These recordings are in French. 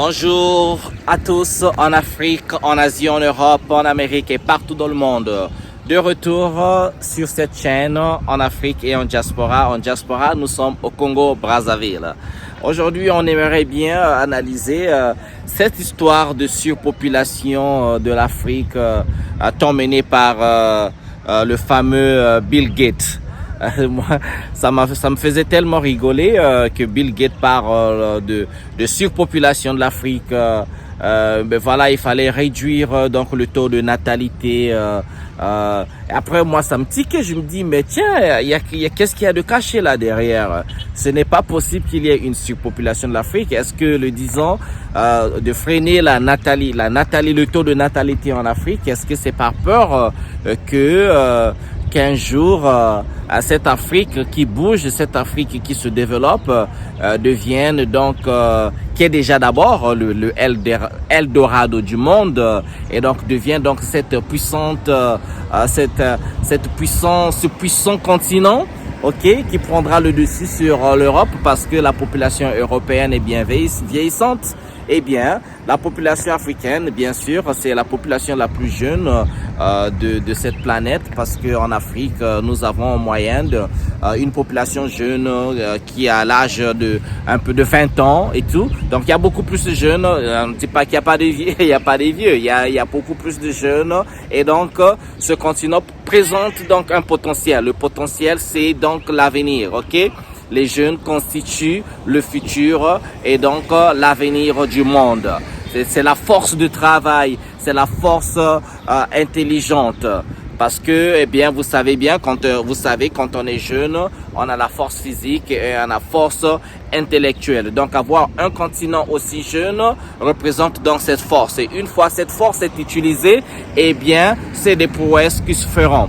Bonjour à tous en Afrique, en Asie, en Europe, en Amérique et partout dans le monde. De retour sur cette chaîne en Afrique et en diaspora. En diaspora, nous sommes au Congo-Brazzaville. Aujourd'hui, on aimerait bien analyser cette histoire de surpopulation de l'Afrique tant menée par le fameux Bill Gates. Moi, ça me faisait tellement rigoler que Bill Gates parle de surpopulation de l'Afrique. Ben voilà, il fallait réduire donc le taux de natalité. Après, moi, ça me tique. Je me dis, mais tiens, qu'est-ce qu'il y a de caché là derrière? Ce n'est pas possible qu'il y ait une surpopulation de l'Afrique. Est-ce que le disant de freiner le taux de natalité en Afrique, est-ce que c'est par peur qu'un jour, cette Afrique qui bouge, cette Afrique qui se développe, devienne donc, qui est déjà d'abord le Eldorado du monde, et donc devient donc ce puissant continent, ok, qui prendra le dessus sur l'Europe parce que la population européenne est bien vieillissante. Eh bien, la population africaine, bien sûr, c'est la population la plus jeune de cette planète parce qu'en Afrique, nous avons en moyenne une population jeune qui a l'âge de un peu de 20 ans et tout. Donc, il y a beaucoup plus de jeunes. On ne dit pas qu'il n'y a pas de vieux, il n'y a pas des vieux. Il y a beaucoup plus de jeunes. Et donc, ce continent présente donc un potentiel. Le potentiel, c'est donc l'avenir, ok? Les jeunes constituent le futur et donc l'avenir du monde. C'est la force de travail, c'est la force intelligente. Parce que, eh bien, vous savez bien, quand on est jeune, on a la force physique et on a la force intellectuelle. Donc, avoir un continent aussi jeune représente donc cette force. Et une fois cette force est utilisée, eh bien, c'est des prouesses qui se feront.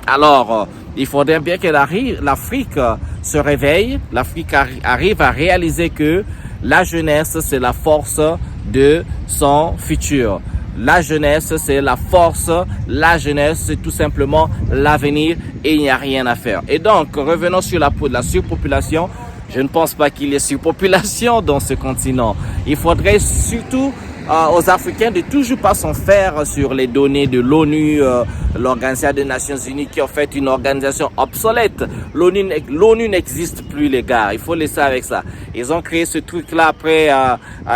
Alors, il faudrait bien que l'Afrique se réveille, l'Afrique arrive à réaliser que la jeunesse, c'est la force de son futur. La jeunesse, c'est la force, la jeunesse, c'est tout simplement l'avenir et il n'y a rien à faire. Et donc, revenons sur la surpopulation. Je ne pense pas qu'il y ait surpopulation dans ce continent. Il faudrait surtout aux Africains de toujours pas s'en faire sur les données de l'ONU, l'Organisation des Nations Unies, qui est en fait une organisation obsolète. L'ONU n'existe plus, les gars. Il faut laisser avec ça. Ils ont créé ce truc-là après,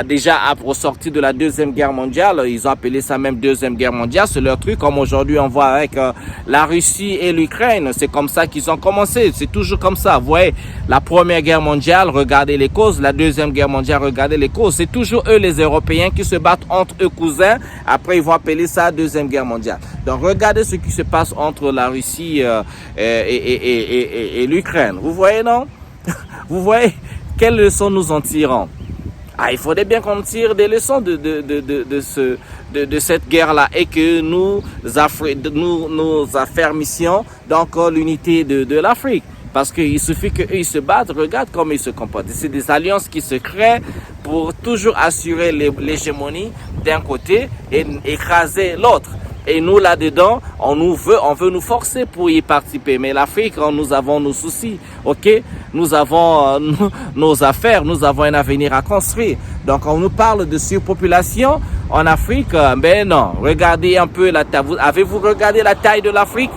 déjà au sortir de la Deuxième Guerre mondiale. Ils ont appelé ça même Deuxième Guerre mondiale. C'est leur truc, comme aujourd'hui on voit avec la Russie et l'Ukraine. C'est comme ça qu'ils ont commencé. C'est toujours comme ça. Vous voyez, la Première Guerre mondiale, regardez les causes. La Deuxième Guerre mondiale, regardez les causes. C'est toujours eux, les Européens, qui se battent entre eux cousins. Après, ils vont appeler ça Deuxième Guerre mondiale. Donc, regardez ce qui se passe entre la Russie et l'Ukraine. Vous voyez, non? Vous voyez quelles leçons nous en tirons? Ah, il faudrait bien qu'on tire des leçons de cette guerre-là et que nous affermissions donc l'unité de l'Afrique. Parce qu'il suffit qu'eux ils se battent, regarde comment ils se comportent. C'est des alliances qui se créent pour toujours assurer l'hégémonie d'un côté et écraser l'autre. Et nous, là-dedans, on veut nous forcer pour y participer. Mais l'Afrique, nous avons nos soucis, ok? Nous avons nos affaires, nous avons un avenir à construire. Donc, on nous parle de surpopulation en Afrique. Ben non, regardez un peu la taille. Avez-vous regardé la taille de l'Afrique?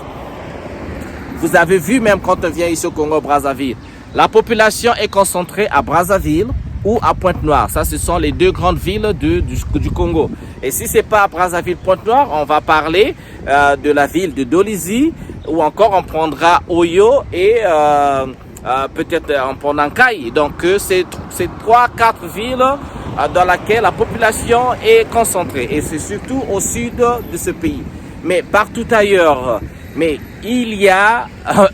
Vous avez vu même quand on vient ici au Congo-Brazzaville. La population est concentrée à Brazzaville ou à Pointe-Noire. Ça, ce sont les deux grandes villes du Congo. Et si c'est pas à Brazzaville-Pointe-Noire, on va parler de la ville de Dolisie ou encore on prendra Oyo et peut-être on prendra Nkayi. Donc, c'est 3-4 villes dans lesquelles la population est concentrée. Et c'est surtout au sud de ce pays. Mais partout ailleurs, mais il y a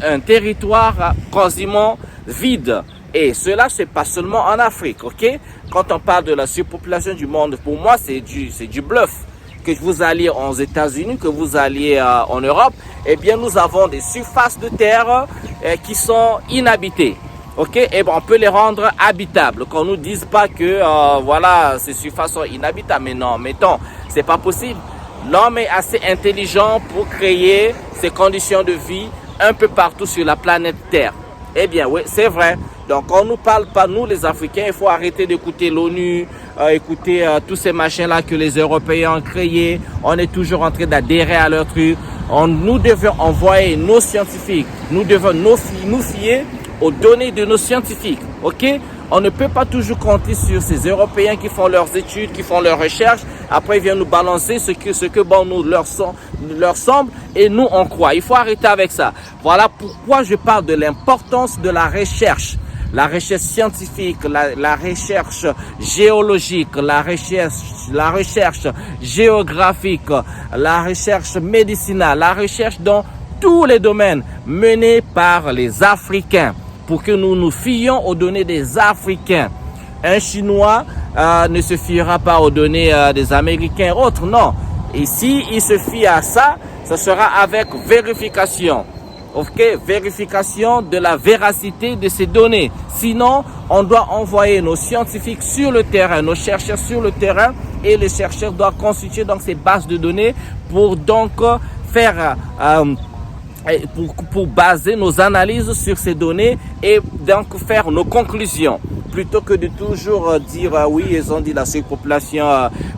un territoire quasiment vide. Et cela, c'est pas seulement en Afrique, ok? Quand on parle de la surpopulation du monde, pour moi, c'est du bluff. Que vous alliez aux États-Unis, que vous alliez en Europe, eh bien, nous avons des surfaces de terre qui sont inhabitées. Ok, et ben on peut les rendre habitables. Qu'on nous dise pas que voilà, ces surfaces sont inhabitables. Mais non, mettons, c'est pas possible. L'homme est assez intelligent pour créer ces conditions de vie un peu partout sur la planète Terre. Eh bien, oui, c'est vrai. Donc, on ne nous parle pas, nous les Africains, il faut arrêter d'écouter l'ONU, écouter tous ces machins-là que les Européens ont créés. On est toujours en train d'adhérer à leur truc. Nous devons envoyer nos scientifiques. Nous devons nous fier aux données de nos scientifiques. OK? On ne peut pas toujours compter sur ces Européens qui font leurs études, qui font leurs recherches. Après, ils viennent nous balancer ce que bon, nous leur semble et nous, on croit. Il faut arrêter avec ça. Voilà pourquoi je parle de l'importance de la recherche. La recherche scientifique, la recherche géologique, la recherche géographique, la recherche médicinale, la recherche dans tous les domaines menés par les Africains pour que nous nous fions aux données des Africains. Un Chinois ne se fiera pas aux données des Américains autres, non. Et s'il se fie à ça, ce sera avec vérification. OK, vérification de la véracité de ces données. Sinon, on doit envoyer nos scientifiques sur le terrain, nos chercheurs sur le terrain, et les chercheurs doivent constituer donc ces bases de données pour donc faire pour baser nos analyses sur ces données et donc faire nos conclusions. Plutôt que de toujours dire oui, ils ont dit la surpopulation,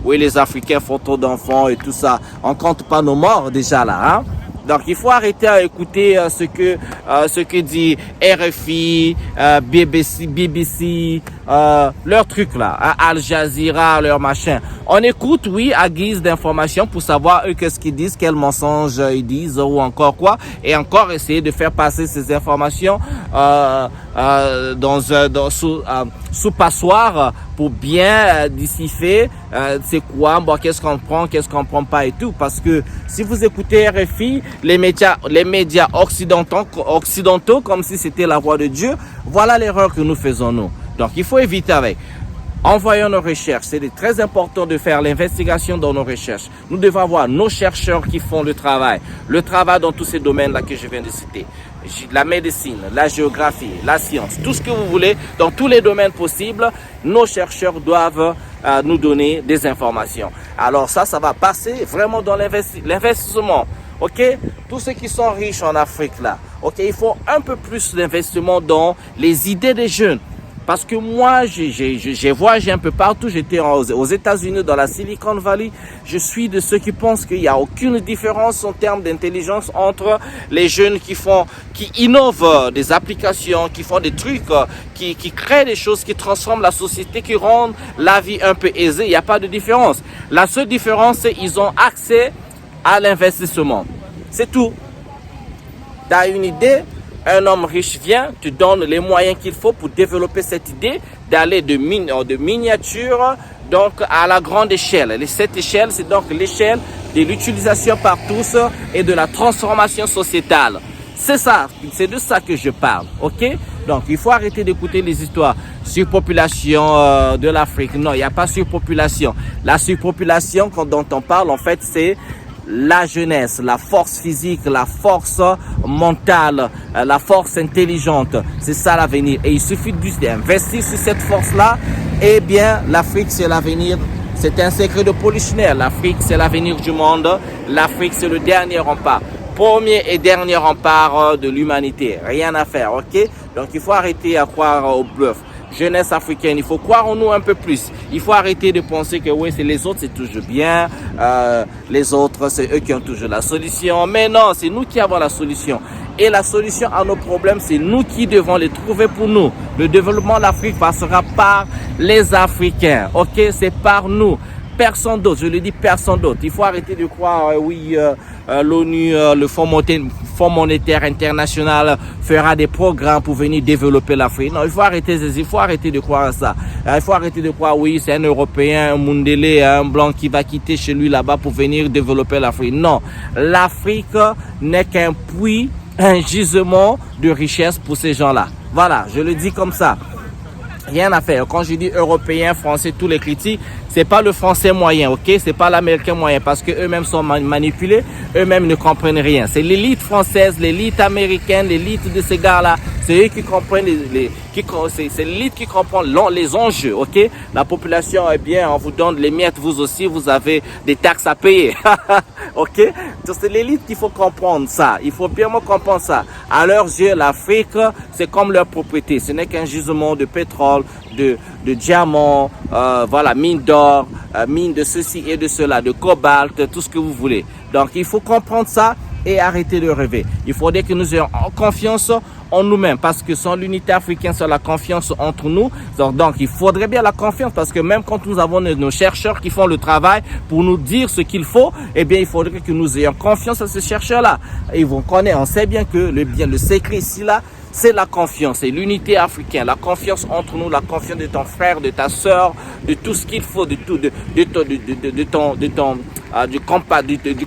oui, les Africains font trop d'enfants et tout ça. On compte pas nos morts déjà là, hein. Donc, il faut arrêter à écouter ce que dit RFI, BBC, leur truc là, Al Jazeera, leur machin. On écoute, oui, à guise d'information pour savoir eux qu'est-ce qu'ils disent, quels mensonges ils disent ou encore quoi, et encore essayer de faire passer ces informations sous passoire pour bien decipher c'est quoi, bon, qu'est-ce qu'on prend pas et tout. Parce que si vous écoutez RFI, les médias occidentaux comme si c'était la voix de Dieu, voilà l'erreur que nous faisons nous. Donc il faut éviter avec. Envoyons nos recherches. C'est très important de faire l'investigation dans nos recherches. Nous devons avoir nos chercheurs qui font le travail dans tous ces domaines-là que je viens de citer. La médecine, la géographie, la science, tout ce que vous voulez, dans tous les domaines possibles, nos chercheurs doivent nous donner des informations. Alors ça va passer vraiment dans l'investissement. OK? Tous ceux qui sont riches en Afrique là, OK, il faut un peu plus d'investissement dans les idées des jeunes. Parce que moi, j'ai voyagé un peu partout. J'étais aux États-Unis, dans la Silicon Valley. Je suis de ceux qui pensent qu'il n'y a aucune différence en termes d'intelligence entre les jeunes qui innovent des applications, qui font des trucs, qui créent des choses, qui transforment la société, qui rendent la vie un peu aisée. Il n'y a pas de différence. La seule différence, c'est qu'ils ont accès à l'investissement. C'est tout. Tu as une idée? Un homme riche vient, te donne les moyens qu'il faut pour développer cette idée d'aller de miniature donc à la grande échelle. Et cette échelle, c'est donc l'échelle de l'utilisation par tous et de la transformation sociétale. C'est ça, c'est de ça que je parle, ok? Donc, il faut arrêter d'écouter les histoires. Surpopulation de l'Afrique. Non, il n'y a pas surpopulation. La surpopulation dont on parle, en fait, c'est la jeunesse, la force physique, la force mentale, la force intelligente. C'est ça l'avenir. Et il suffit d'investir sur cette force-là. Eh bien, l'Afrique, c'est l'avenir. C'est un secret de Polichinelle. L'Afrique, c'est l'avenir du monde. L'Afrique, c'est le dernier rempart. Premier et dernier rempart de l'humanité. Rien à faire, ok? Donc, il faut arrêter à croire au bluff. Jeunesse africaine, il faut croire en nous un peu plus. Il faut arrêter de penser que oui, c'est les autres, c'est toujours bien. Les autres, c'est eux qui ont toujours la solution. Mais non, c'est nous qui avons la solution. Et la solution à nos problèmes, c'est nous qui devons les trouver pour nous. Le développement de l'Afrique passera par les Africains. Ok, c'est par nous. Personne d'autre, je le dis, personne d'autre. Il faut arrêter de croire, l'ONU, le Fonds monétaire international fera des programmes pour venir développer l'Afrique. Non, il faut arrêter de croire à ça. Il faut arrêter de croire, oui, c'est un Européen, un Mundélé, un Blanc qui va quitter chez lui là-bas pour venir développer l'Afrique. Non, l'Afrique n'est qu'un puits, un gisement de richesse pour ces gens-là. Voilà, je le dis comme ça. Rien à faire. Quand je dis européen, français, tous les critiques, c'est pas le français moyen, ok? C'est pas l'américain moyen parce que eux-mêmes sont manipulés, eux-mêmes ne comprennent rien. C'est l'élite française, l'élite américaine, l'élite de ces gars-là. C'est eux qui comprennent c'est l'élite qui comprend les enjeux, ok? La population, eh bien, on vous donne les miettes, vous aussi, vous avez des taxes à payer, ok? Donc c'est l'élite qu'il faut comprendre ça. Il faut bien comprendre ça. À leurs yeux, l'Afrique, c'est comme leur propriété. Ce n'est qu'un gisement de pétrole, de diamants, voilà, mine d'or, mine de ceci et de cela, de cobalt, tout ce que vous voulez. Donc, il faut comprendre ça et arrêter de rêver. Il faudrait que nous ayons confiance en nous-mêmes, parce que sans l'unité africaine, sans la confiance entre nous, donc il faudrait bien la confiance, parce que même quand nous avons nos chercheurs qui font le travail pour nous dire ce qu'il faut, eh bien il faudrait que nous ayons confiance à ces chercheurs-là. Et vous connaissez, on sait bien que le secret ici là, c'est la confiance, c'est l'unité africaine, la confiance entre nous, la confiance de ton frère, de ta sœur, de tout ce qu'il faut, du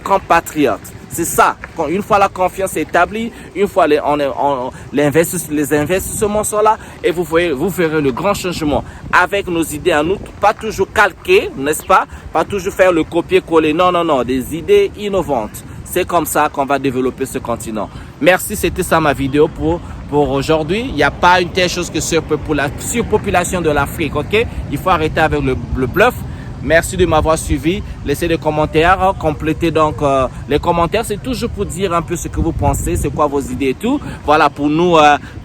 compatriote. C'est ça. Une fois la confiance établie, une fois les investissements sont là, et vous verrez le grand changement avec nos idées à nous, pas toujours calquer, n'est-ce pas? Pas toujours faire le copier-coller. Non, non, non, des idées innovantes. C'est comme ça qu'on va développer ce continent. Merci, c'était ça ma vidéo pour aujourd'hui. Il n'y a pas une telle chose que surpopulation de l'Afrique, ok? Il faut arrêter avec le bluff. Merci de m'avoir suivi. Laissez des commentaires, hein, complétez donc les commentaires. C'est toujours pour dire un peu ce que vous pensez, c'est quoi vos idées et tout. Voilà, pour nous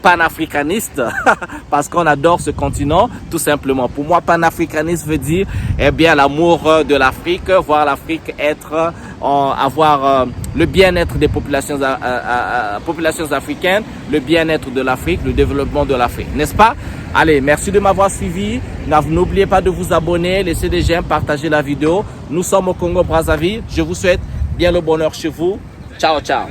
panafricanistes, parce qu'on adore ce continent, tout simplement. Pour moi, panafricaniste veut dire, eh bien, l'amour de l'Afrique, voir l'Afrique avoir le bien-être des populations africaines, le bien-être de l'Afrique, le développement de l'Afrique, n'est-ce pas? Allez, merci de m'avoir suivi. N'oubliez pas de vous abonner, laissez des j'aime, partagez la vidéo. Nous sommes au Congo-Brazzaville. Je vous souhaite bien le bonheur chez vous. Ciao, ciao.